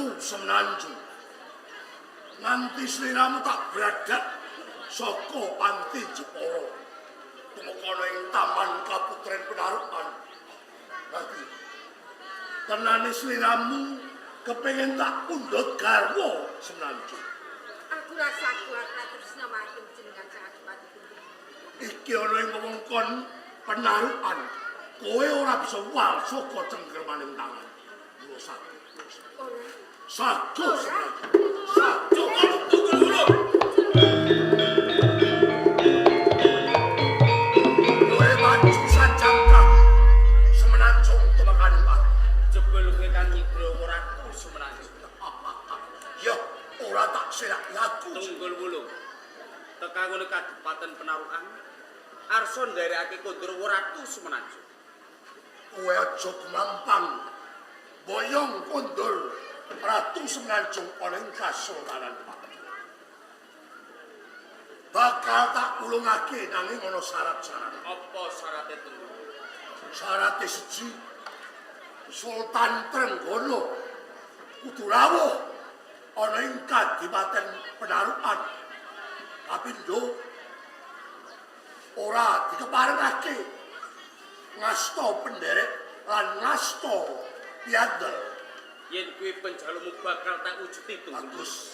Ratu Semenanjung. Nganti sliramu tak bradak saka Panti Jepara. Tumekana ing Taman Kaputren Penarukan. Dadi tenane sliramu kepengin tak pundhut garwa Semenanjung. Aku rasa kuat tresna marang jenengan Adipati. Iki ana ing wewengkon Penarukan. Kowe ora bisa wal saka cengkemaning tangan. Yo sakit. Ora. Sakit. Sakit. Tunggu. Kowe maju sajangkah Semenanjung tumekaning Pak. Jebul kowe kan nyidra ora ku Semenanjung. Ya, ora tak selak laku. Tunggul wulung. Teka ngono Kadipaten Penarukan. Arsa nderekake kondur Ratu Semenanjung. Kowe aja gemampang. Boyong kondur Ratu Semenanjung ana ing Kasultanan Pak. Bakal tak ulungake nanging ana syarat-syarat. Apa syaratnya Tunggul? Syaratnya siji Sultan Trenggono kudu rawuh ana ing Kadipaten Penarukan. Kapindho ora dikeparengake ngasta penderek lan ngasta piandel. Yen kuwi penjalumu bakal tak wujuti Tunggul. Bagus.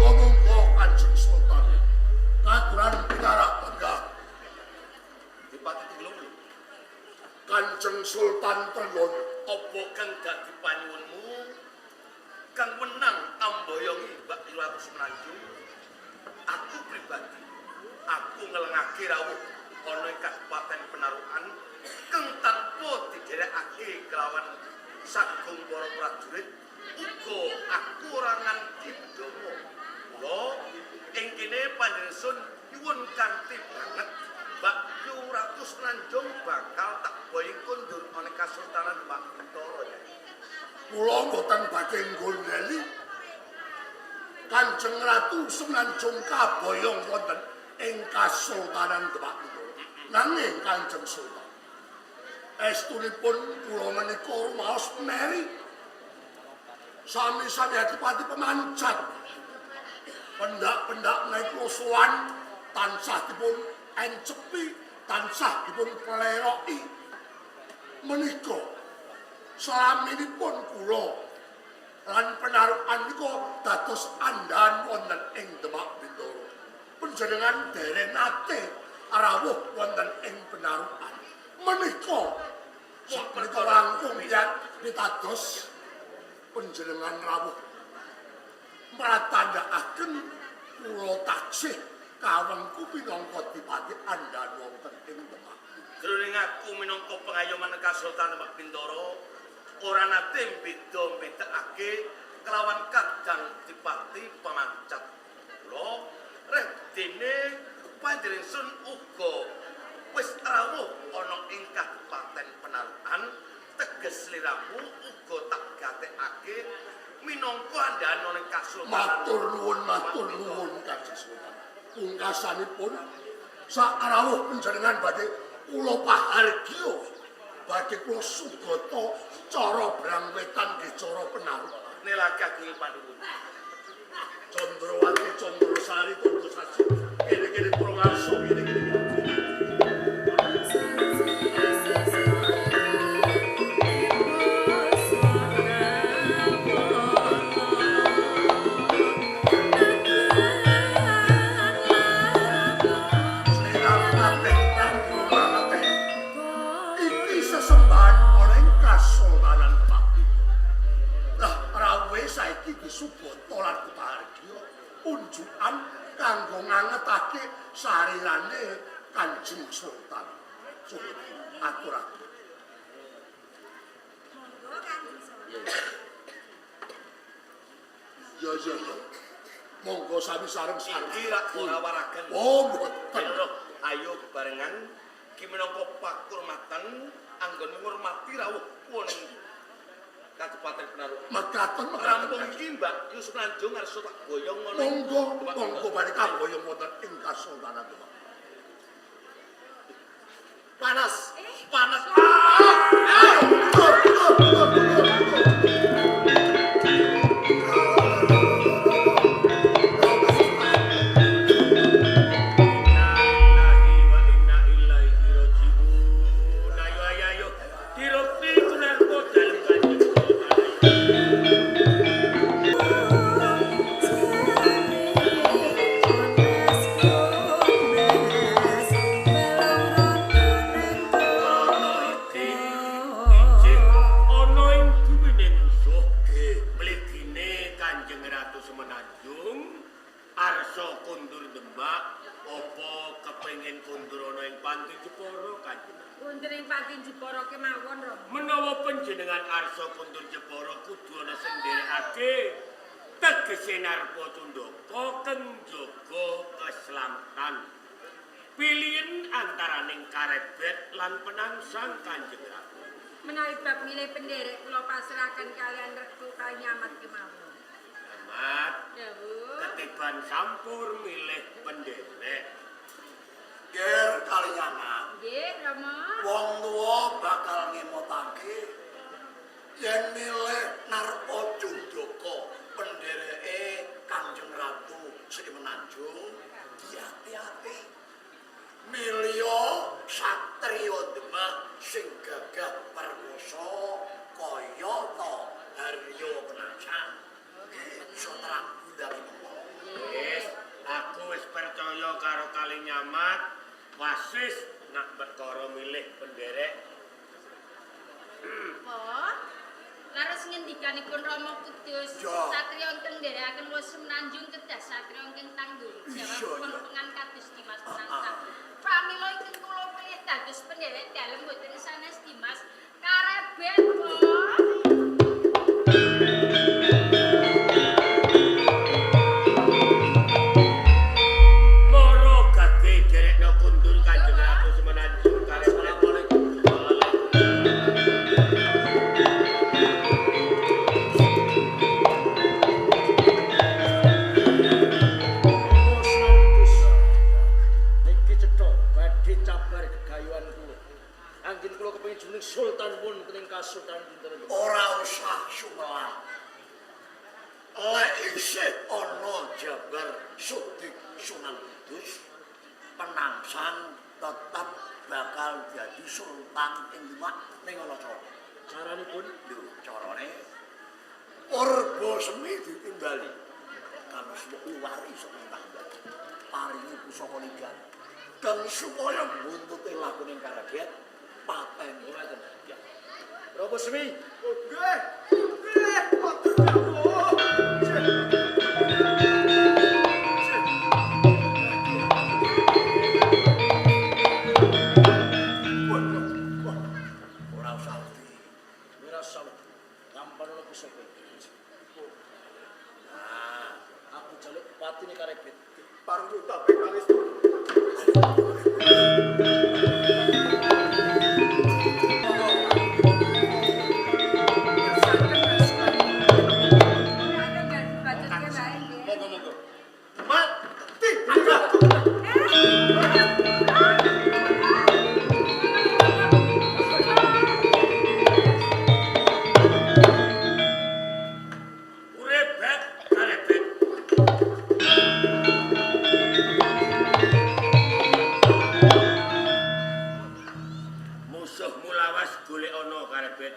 Monggo Kanjeng Sultan. Katuran pitarak lenggah. Dipati Tunggul. Kanjeng Sultan Trenggono. Apa kang gak dipanyuwunmu kang menang amboyongi Mbak Ratu Semenanjung? Aku pribadi, aku ngelengake rawuh ana ing Kabupaten Penarukan kang tanpa diderekake kelawan sagung para prajurit. Uga aku ora nganti bedhomo. Mula ing kene panjenengan nyuwun kanthi banget Mbak Ratu Semenanjung bakal tak boyong kondur ana Kasultanan Mbak Bintoro ya. Kula mboten badhe nggondheli Kanjeng Ratu Semenanjung kaboyong wonten ing Kasultanan Demak. Nanging Kanjeng Sultan estunipun kula menika rumaos meri sami-sami Adipati pemancat. Pendak-pendak menika sowan tansah dipun encepi, tansah dipun pleroki. Menika salaminipun kula lan Penarukan nika dados andhan wonten ing Demak Bintoro. Panjenengan dereng nate rawuh wonten ing Penarukan. Menika sapunika langkung pitados panjenengan rawuh mratandhakaken kula taksih kawengku pinangka dipati andhan wonten ing Demak. Jroning aku minangka pengayoman Kasultanan Mbak Bintoro ora nate mbeda-mbedakake kelawan kadang dipati pemancat. Kula reh dene panjenengan uga wis rawuh ana ing Kabupaten Penarukan, teges liramu uga tak gatekake minangka andhan ana ing Kasultanan. Matur nuwun Kanjeng Sultan. Pungkasanipun sak rawuh panjenengan badhe kula pahargya badhe kula sugata cara Brang Wetan nggih cara Penarukan. Nelake ageng panuwun. Condrowati Condrosari tentu saja. Kene-kene kula langsung kene-kene. Unjukan kanggo ngangetake sarirane Kanjeng Sultan. Suwun aturaken. Ya. Monggo sami sareng-sareng. Iki rak ora waragen. Oh, mboten. Ayo bebarengan ki minangka pakurmatan anggon ngurmati rawuh kuning Kadipaten Penaruh. Mekaten Rampung iki Mbak Yu Sumanjung ngarsa tak boyong ngono. monggo balik kaboyong wonten ing Kasultanan Demak. Panas. Panas. Menawa panjenengan arsa kundur Jepara kudu ana sing nderekake tegese narpa cundaka kang jaga keselamatan. Pilihan antaraning karebet lan penangsang Kanjeng Ratu. Menawi bab milih penderek kula pasrahaken kalian Ratu Kanyamat kemawon. Amat Ya, Bu. ketiban sampur milih penderek. Ger Kalyangan. Nggih, Rama. Wong tuwa bakal ngemotake yen milih narpa cundaka pendereke Kanjeng Ratu Sri Menanjung diati-ati. Milya satriya Demak sing gagah perkasa kaya ta Harya Penangsang. Iso terang bundaki monggo. Wis, aku wis percaya karo Kalinyamat, wasis nak perkara milih penderek. Po, laras ngendikanipun Rama Kudus, Ya. satriya ingkang nderekaken Wus Semenanjung kedah satriya ingkang tangguh. Iya, Jawab ya. pengan kados Dimas Penangsang. Pramila ingkang kula pilih dados penderek dalem boten sanes Dimas karebet, Po. Moro gage derekno kundur Kanjeng Ratu Semenanjung karebet. Niki cetha badhe cabar gegayuhan kula. Anggen kula kepengin jeneng sultan pun kening Kasultanan dinten. Ora usah sumelang. Lek isih ana jabar Sudik Sunan Kudus, Penangsang tetap bakal jadi sultan ing Demak ning ana cara. Caranipun Lho, carane Purba Semi ditimbali. Kan semua uwari saka tangga. Paringi pusaka ligan. Dan supaya buntuti lakuning karebet paten ngoten. Ya. Prabu Semi. Nggih. Nggih, matur dawuh. Ora usah wedi. Ora salah. Gampang ana pusaka. Nah, Aku jaluk patine karebet. parung tapi kalis. Monggo-monggo. Mati. Urebet karebet. Musuhmu lawas golek ana karebet.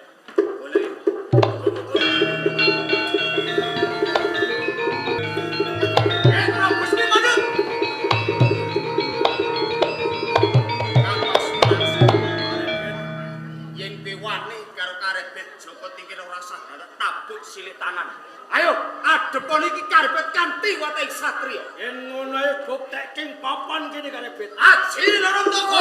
Golek. Prabu Sri Madun. Kapas Penangsang. Yen bewani karo karebet Joko Tingkir ora sah tabuk silit tangan. Ayo, adepon iki karebet kanthi watehe satriya. Yen ngono ae bukteking papan kene karebet. Aji lorong toko.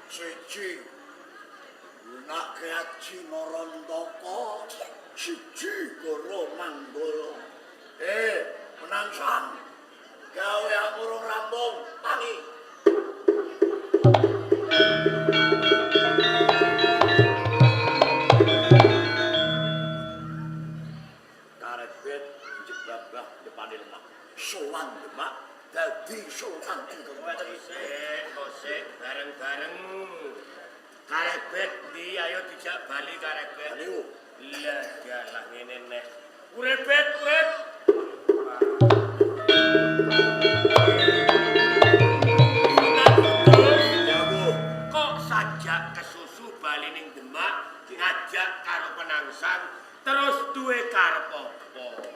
Siji gunake Aji Narantaka, siji Goro Manggala. Menangsang gawe amurung rambung tangi. Karebet jebabah depane lemah. Sowan Demak dadi sultan ingkang Kosek bareng-bareng. Karebet di ayo dijak bali karebet. Ayo. Iya, dalah ngene neh. Urip-bet, urip. Kok sajak kesusu bali ning Demak ngajak karo Penangsang terus duwe karep apa?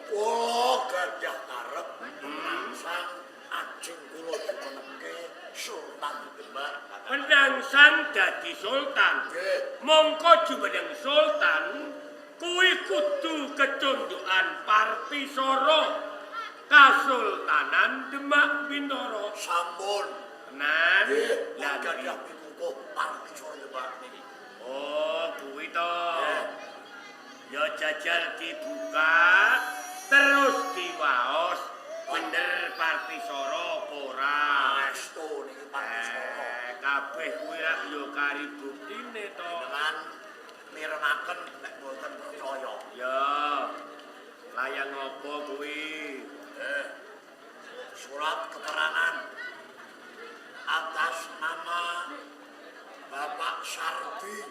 Kula gadah karep Menangsang ajeng kula dimenengke Sultan Demak. Penangsang dadi sultan. Nggih. Mongko jumeneng sultan kuwi kudu kecundukan Partisara Kasultanan Demak Bintoro. Sampun. Tenan. Nggih, Lah gadah pikukuh Partisara Demak niki. oh, kuwi to. Ya jajal dibuka terus diwaos bener Partisara apa ora. Restu niki Partisara. Kabeh kuwi rak yo kari buktine to. Dengan mirengaken nek boten percaya. Ya. Layang apa kuwi? Surat keterangan atas nama Bapak Sardi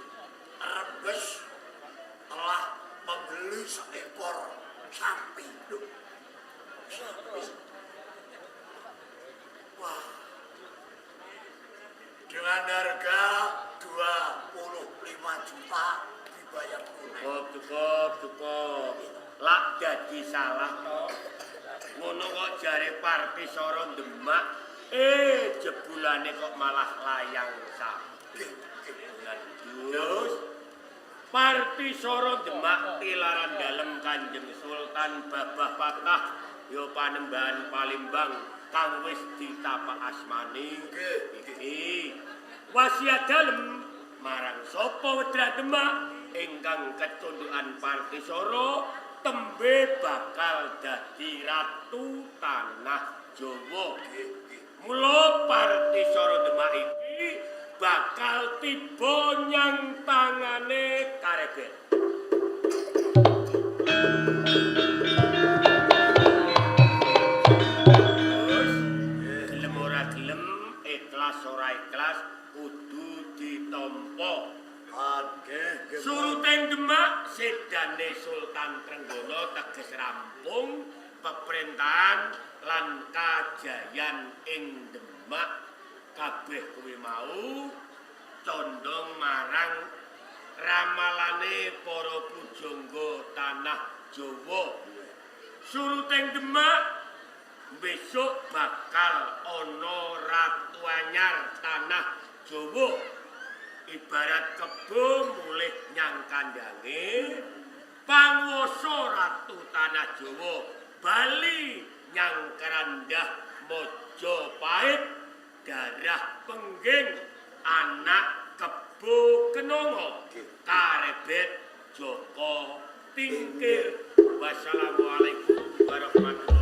Rebes telah membeli seekor sapi. Duh. Sapi. Wah. Dengan harga 25 juta dibayar tunai. Cukup. Lak dadi salah to. Ngono kok jare Partisara Demak, jebulane kok malah layang sapi. Terus Partisara Demak tilaran dalem Kanjeng Sultan Babah Patah ya Panembahan Palembang kang wis ditapak asmane iki wasiat dalem marang sapa Wedra Demak ingkang ketundukan Partisara tembe bakal dadi ratu tanah Jawa. Mula Partisara Demak iki bakal tiba nyang tangane Karebet. Terus gelem ora gelem, ikhlas ora ikhlas kudu ditampa. Nggih, Suruteng Demak sedane Sultan Trenggono teges rampung pemerintahan lan kajayan ing Demak kabeh kuwi mau condong marang ramalane para pujangga tanah Jawa. Suruteng Demak besok bakal ana ratu anyar tanah Jawa. Ibarat kebo mulih nyang kandange panguwasa ratu tanah Jawa bali nyang kerandah Mojopahit darah pengging anak kebo kenongo Karebet Joko Tingkir. Wassalamualaikum warahmatullahi